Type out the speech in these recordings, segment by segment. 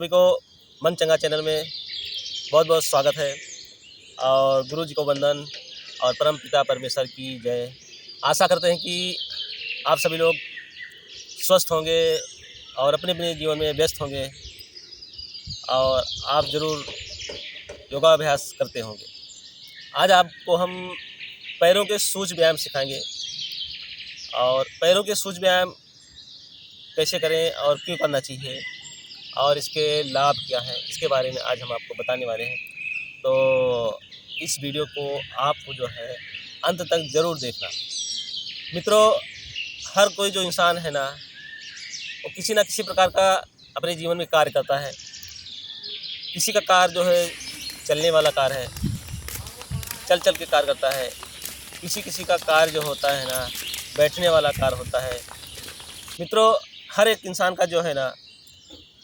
सभी को मन चंगा चैनल में बहुत बहुत स्वागत है और गुरु जी को वंदन और परम पिता परमेश्वर की जय। आशा करते हैं कि आप सभी लोग स्वस्थ होंगे और अपने अपने जीवन में व्यस्त होंगे और आप ज़रूर योगाभ्यास करते होंगे। आज आपको हम पैरों के सूझ व्यायाम सिखाएंगे और पैरों के सूझ व्यायाम कैसे करें और क्यों करना चाहिए और इसके लाभ क्या हैं, इसके बारे में आज हम आपको बताने वाले हैं। तो इस वीडियो को आपको जो है अंत तक ज़रूर देखना। मित्रों, हर कोई जो इंसान है ना, वो किसी न किसी प्रकार का अपने जीवन में कार्य करता है। किसी का कार्य जो है चलने वाला कार्य है, चल चल के कार्य करता है। किसी का कार्य जो होता है ना, बैठने वाला कार्य होता है। मित्रों, हर एक इंसान का जो है ना,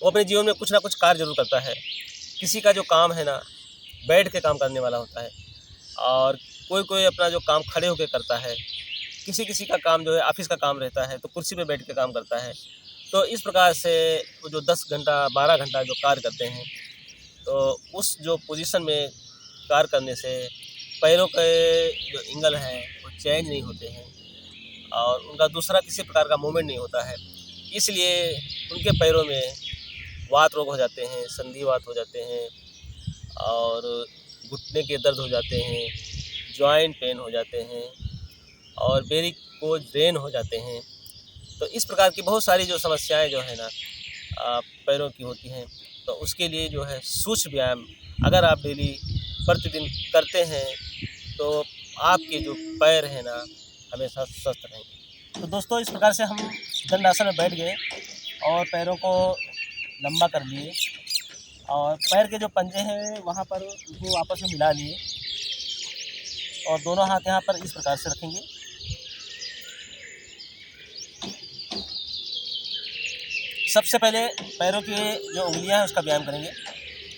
वो अपने जीवन में कुछ ना कुछ कार्य जरूर करता है। किसी का जो काम है ना, बैठ के काम करने वाला होता है और कोई अपना जो काम खड़े होकर करता है। किसी का काम जो है ऑफिस का काम रहता है तो कुर्सी पे बैठ के काम करता है। तो इस प्रकार से वो जो 10 घंटा 12 घंटा जो कार्य करते हैं, तो उस जो पोजीशन में कार्य करने से पैरों के जो एंगल हैं वो चेंज नहीं होते हैं और उनका दूसरा किसी प्रकार का मूवमेंट नहीं होता है। इसलिए उनके पैरों में वात रोग हो जाते हैं, संधिवात हो जाते हैं और घुटने के दर्द हो जाते हैं, जॉइंट पेन हो जाते हैं और वेरिकोज वेन हो जाते हैं। तो इस प्रकार की बहुत सारी जो समस्याएं जो है ना पैरों की होती हैं, तो उसके लिए जो है सूक्ष्म व्यायाम अगर आप डेली प्रतिदिन करते हैं तो आपके जो पैर हैं ना हमेशा स्वस्थ रहेंगे। तो दोस्तों, इस प्रकार से हम दंडासन में बैठ गए और पैरों को लंबा कर लिए और पैर के जो पंजे हैं वहाँ पर उनको आपस में मिला लिए और दोनों हाथ यहाँ पर इस प्रकार से रखेंगे। सबसे पहले पैरों की जो उंगलियां हैं उसका व्यायाम करेंगे।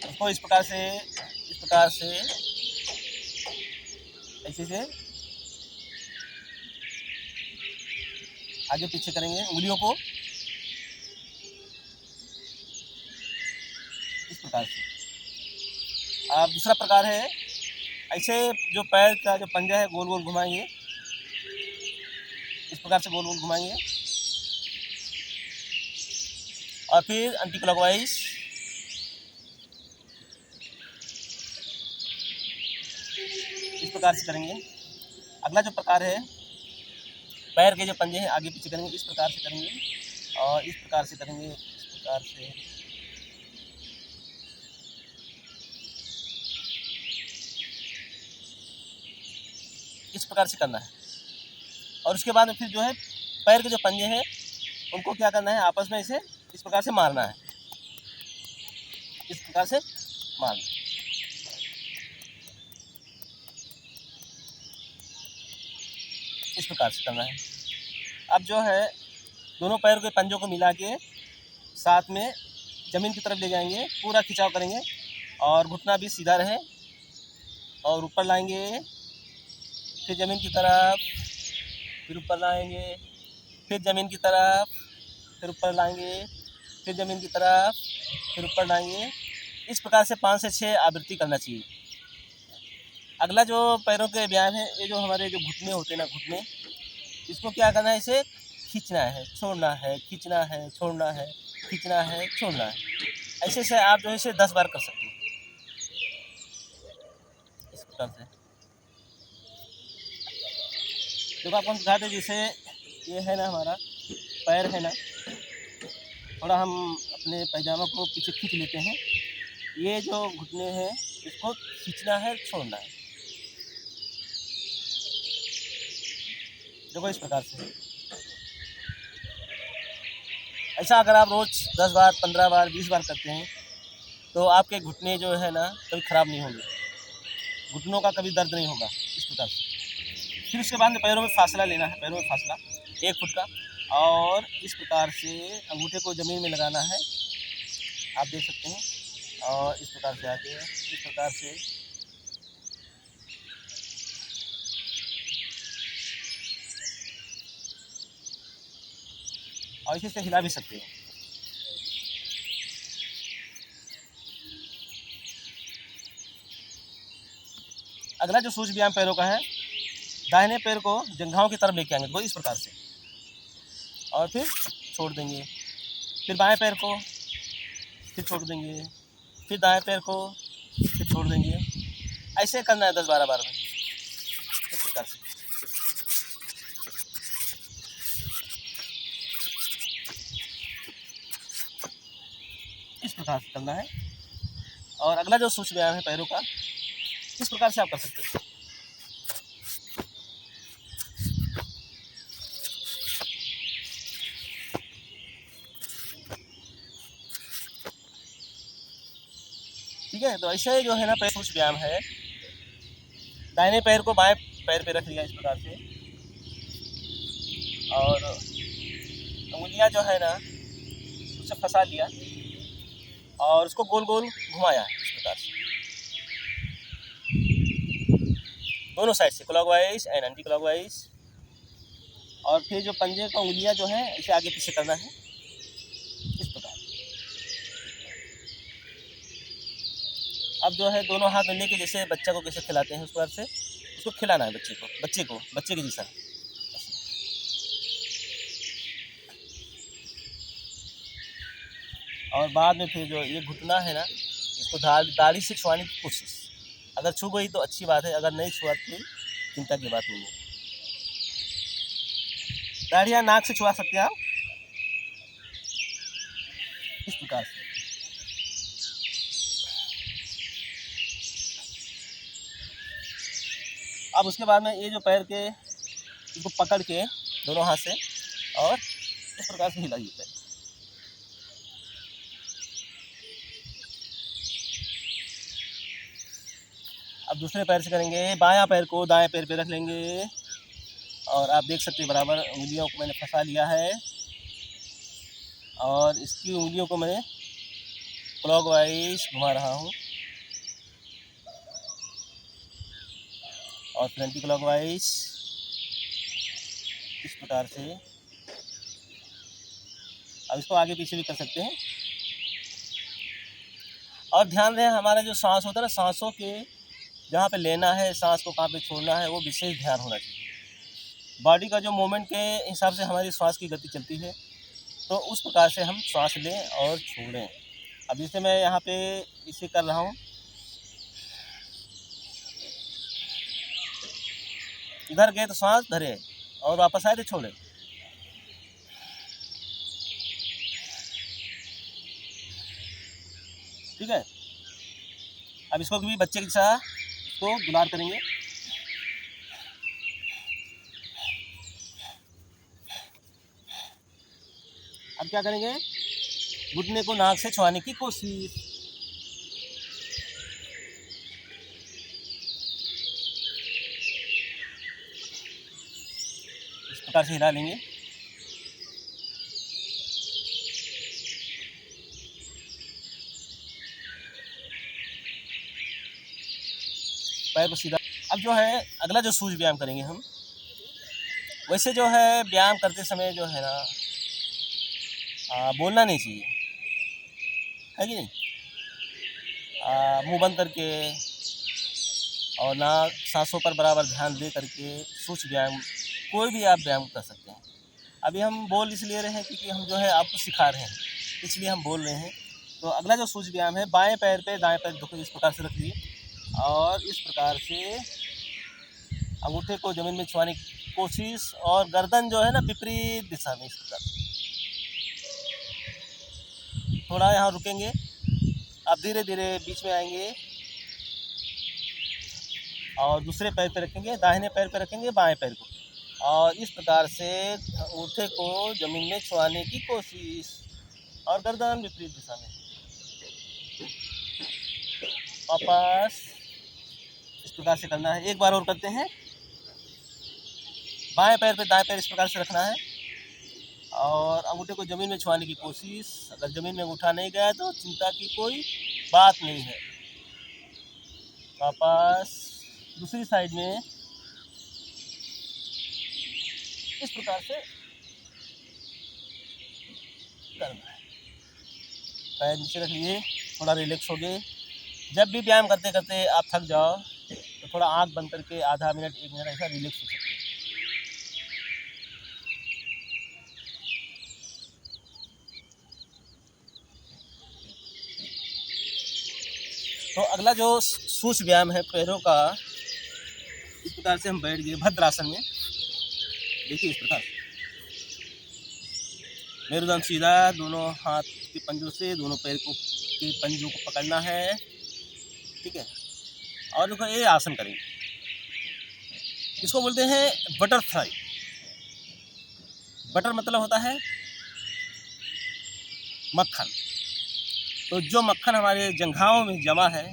उसको इस प्रकार से ऐसे से आगे पीछे करेंगे उंगलियों को इस प्रकार से। अब दूसरा प्रकार है, ऐसे जो पैर का जो पंजा है गोल गोल घुमाएंगे, इस प्रकार से गोल गोल घुमाएंगे और फिर एंटी क्लॉकवाइज इस प्रकार से करेंगे। अगला जो प्रकार है, पैर के जो पंजे हैं आगे पीछे करेंगे, इस प्रकार से करेंगे और इस प्रकार से करेंगे, इस प्रकार से। इस प्रकार से करना है और उसके बाद फिर जो है पैर के जो पंजे हैं उनको क्या करना है, आपस में इसे इस प्रकार से मारना है, इस प्रकार से मारना। इस प्रकार से करना है। अब जो है दोनों पैर के पंजों को मिला के साथ में ज़मीन की तरफ ले जाएंगे, पूरा खिंचाव करेंगे और घुटना भी सीधा रहे और ऊपर लाएंगे, फिर ज़मीन की तरफ, फिर ऊपर लाएंगे, फिर ज़मीन की तरफ, फिर ऊपर लाएंगे, फिर ज़मीन की तरफ, फिर ऊपर लाएंगे। इस प्रकार से 5 से 6 आवृत्ति करना चाहिए। अगला जो पैरों के व्यायाम है, ये जो हमारे जो घुटने होते हैं ना, घुटने, इसको क्या करना है, इसे खींचना है, छोड़ना है, खींचना है, छोड़ना है, खींचना है, छोड़ना है। ऐसे से आप जो है इसे 10 बार कर सकते हैं इस प्रकार से। देखो आपको हम दिखाते हैं, जैसे ये है ना हमारा पैर है ना, थोड़ा हम अपने पैजामा को पीछे खींच लेते हैं। ये जो घुटने हैं इसको खींचना है, छोड़ना है। देखो इस प्रकार से। ऐसा अगर आप रोज़ 10 बार 15 बार 20 बार करते हैं तो आपके घुटने जो है ना कभी ख़राब नहीं होंगे, घुटनों का कभी दर्द नहीं होगा। इस प्रकार से फिर उसके बाद में पैरों में फासला लेना है, पैरों में फासला 1 फुट का और इस प्रकार से अंगूठे को ज़मीन में लगाना है, आप देख सकते हैं। और इस प्रकार से आके इस प्रकार से और इसी से हिला भी सकते हैं। अगला जो सूक्ष्म व्यायाम पैरों का है, दाहिने पैर को जंघाओं की तरफ लेके आएंगे वो इस प्रकार से, और फिर छोड़ देंगे। फिर बाएं पैर को फिर छोड़ देंगे, फिर दाएं पैर को फिर छोड़ देंगे। ऐसे करना है 10-12 बार में, इस प्रकार से। इस प्रकार से करना है। और अगला जो सूक्ष्म व्यायाम है पैरों का, इस प्रकार से आप कर सकते हैं। ठीक है, तो ऐसे जो है ना पैर सूक्ष्म व्यायाम है। दाहिने पैर को बाएं पैर पे रख लिया इस प्रकार से, और उंगलियां जो है ना उसे फंसा लिया और उसको गोल गोल घुमाया इस प्रकार से, दोनों साइड से, क्लॉकवाइज एंड एंटी क्लॉकवाइज। और फिर जो पंजे का उंगलियां जो है इसे आगे पीछे करना है इस प्रकार। अब जो है दोनों हाथ मिलने के, जैसे बच्चा को कैसे खिलाते हैं उस प्रकार से उसको खिलाना है, बच्चे के जैसा। और बाद में फिर जो ये घुटना है ना, इसको दाढ़ी से छुआने की कोशिश। अगर छू गई तो अच्छी बात है, अगर नहीं छुआ तो चिंता की बात नहीं है। दाढ़ियाँ नाक से छुआ सकते हैं आप इस प्रकार से। अब उसके बाद में ये जो पैर के इसको पकड़ के दोनों हाथ से और इस प्रकार से हिलाइए पैर। अब दूसरे पैर से करेंगे, बायां पैर को दाएं पैर पे रख लेंगे, और आप देख सकते हैं बराबर उंगलियों को मैंने फंसा लिया है, और इसकी उंगलियों को मैं क्लॉकवाइज घुमा रहा हूँ और फिर एंटी क्लॉकवाइज इस प्रकार से। अब इसको आगे पीछे भी कर सकते हैं। और ध्यान रहे हमारा जो सांस होता है ना, सांसों के जहाँ पे लेना है, सांस को कहाँ पे छोड़ना है, वो विशेष ध्यान होना चाहिए। बॉडी का जो मूवमेंट के हिसाब से हमारी श्वास की गति चलती है, तो उस प्रकार से हम सांस लें और छोड़ें। अब जैसे मैं यहाँ पे इसे कर रहा हूँ, इधर गए तो सांस धरे और वापस आए तो छोड़े। ठीक है, अब इसको भी बच्चे के साथ इसको दुलार करेंगे। अब क्या करेंगे, घुटने को नाक से छुआने की कोशिश। इस प्रकार से हिला लेंगे। पैर को सीधा। अब जो है अगला जो सूक्ष्म व्यायाम करेंगे हम, वैसे जो है व्यायाम करते समय जो है ना बोलना नहीं चाहिए, है कि नहीं। मुंह बंद करके और ना सांसों पर बराबर ध्यान दे करके सूक्ष्म व्यायाम कोई भी आप व्यायाम कर सकते हैं। अभी हम बोल इसलिए रहे हैं क्योंकि हम जो है आपको सिखा रहे हैं, इसलिए हम बोल रहे हैं। तो अगला जो सूक्ष्म व्यायाम है, बाएं पैर पे दाएं पैर देखो इस प्रकार से रखिए, और इस प्रकार से अंगूठे को ज़मीन में छुआने की कोशिश, और गर्दन जो है ना विपरीत दिशा में इस प्रकार। थोड़ा यहाँ रुकेंगे, आप धीरे धीरे बीच में आएंगे और दूसरे पैर पे रखेंगे, दाहिने पैर पे रखेंगे बाएं पैर को, और इस प्रकार से अंगूठे को ज़मीन में छुआने की कोशिश, और गर्दन विपरीत दिशा में वापस इस प्रकार से करना है। एक बार और करते हैं। बाएं पैर पे दाएं पैर इस प्रकार से रखना है और अंगूठे को ज़मीन में छुआने की कोशिश। अगर ज़मीन में अंगूठा नहीं गया तो चिंता की कोई बात नहीं है। वापस दूसरी साइड में इस प्रकार से करना है। पैर नीचे रख लिए, थोड़ा रिलैक्स हो गए। जब भी व्यायाम करते करते आप थक जाओ तो तो थोड़ा आँख बंद करके आधा मिनट 1 मिनट ऐसा रिलैक्स हो सकते हैं। तो अगला जो सूक्ष्म व्यायाम है पैरों का, इस प्रकार से हम बैठ गए भद्रासन में। देखिए इस प्रकार मेरुदंड सीधा, दोनों हाथ के पंजों से दोनों पैर को के पंजों को पकड़ना है, ठीक है। और देखो ये आसन करेंगे, इसको बोलते हैं बटरफ्लाई। बटर मतलब होता है मक्खन। तो जो मक्खन हमारे जंघाओं में जमा है,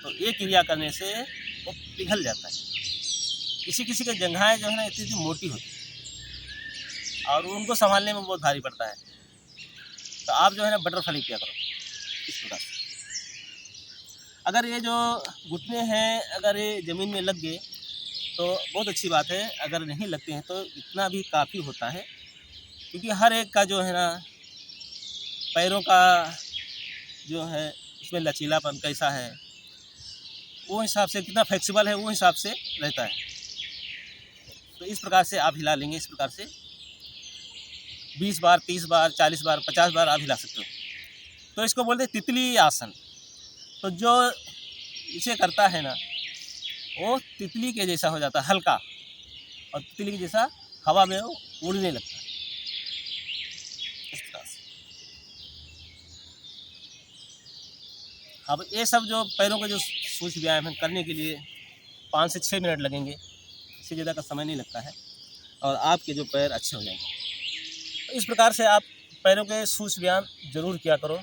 तो ये क्रिया करने से वो पिघल जाता है। किसी किसी के जंघाएं जो है ना इतनी मोटी होती है और उनको संभालने में बहुत भारी पड़ता है। तो आप जो है ना बटरफ्लाई किया करो इस प्रकार से। अगर ये जो घुटने हैं अगर ये ज़मीन में लग गए तो बहुत अच्छी बात है, अगर नहीं लगते हैं तो इतना भी काफ़ी होता है, क्योंकि हर एक का जो है ना पैरों का जो है उसमें लचीलापन कैसा है, वो हिसाब से कितना फ्लेक्सिबल है वो हिसाब से रहता है। तो इस प्रकार से आप हिला लेंगे, इस प्रकार से 20 बार, 30 बार, 40 बार, 50 बार आप हिला सकते हो। तो इसको बोलते हैं तितली आसन। तो जो इसे करता है ना वो तितली के जैसा हो जाता है, हल्का, और तितली के जैसा हवा में वो उड़ने लगता है इस प्रकार से। अब ये सब जो पैरों के जो सूक्ष्म व्यायाम है करने के लिए 5 से 6 मिनट लगेंगे, इससे ज़्यादा का समय नहीं लगता है और आपके जो पैर अच्छे हो जाएंगे। तो इस प्रकार से आप पैरों के सूक्ष्म व्यायाम ज़रूर किया करो,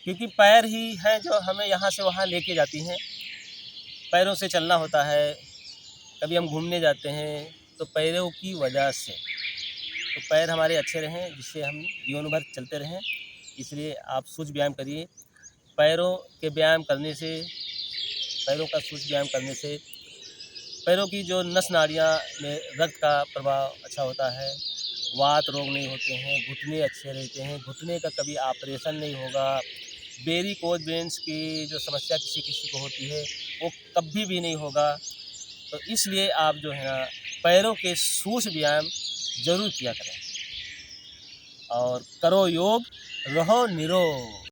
क्योंकि पैर ही है जो हमें यहाँ से वहाँ लेके जाती हैं। पैरों से चलना होता है, कभी हम घूमने जाते हैं तो पैरों की वजह से। तो पैर हमारे अच्छे रहें जिससे हम जीवन भर चलते रहें, इसलिए आप सूक्ष्म व्यायाम करिए। पैरों के व्यायाम करने से, पैरों का सूक्ष्म व्यायाम करने से पैरों की जो नस नाड़ियाँ में रक्त का प्रवाह अच्छा होता है, वात रोग नहीं होते हैं, घुटने अच्छे रहते हैं, घुटने का कभी ऑपरेशन नहीं होगा, वेरिकोज वेन्स की जो समस्या किसी किसी को होती है वो कभी भी नहीं होगा। तो इसलिए आप जो है ना पैरों के सूक्ष्म व्यायाम ज़रूर किया करें और करो योग, रहो निरोग।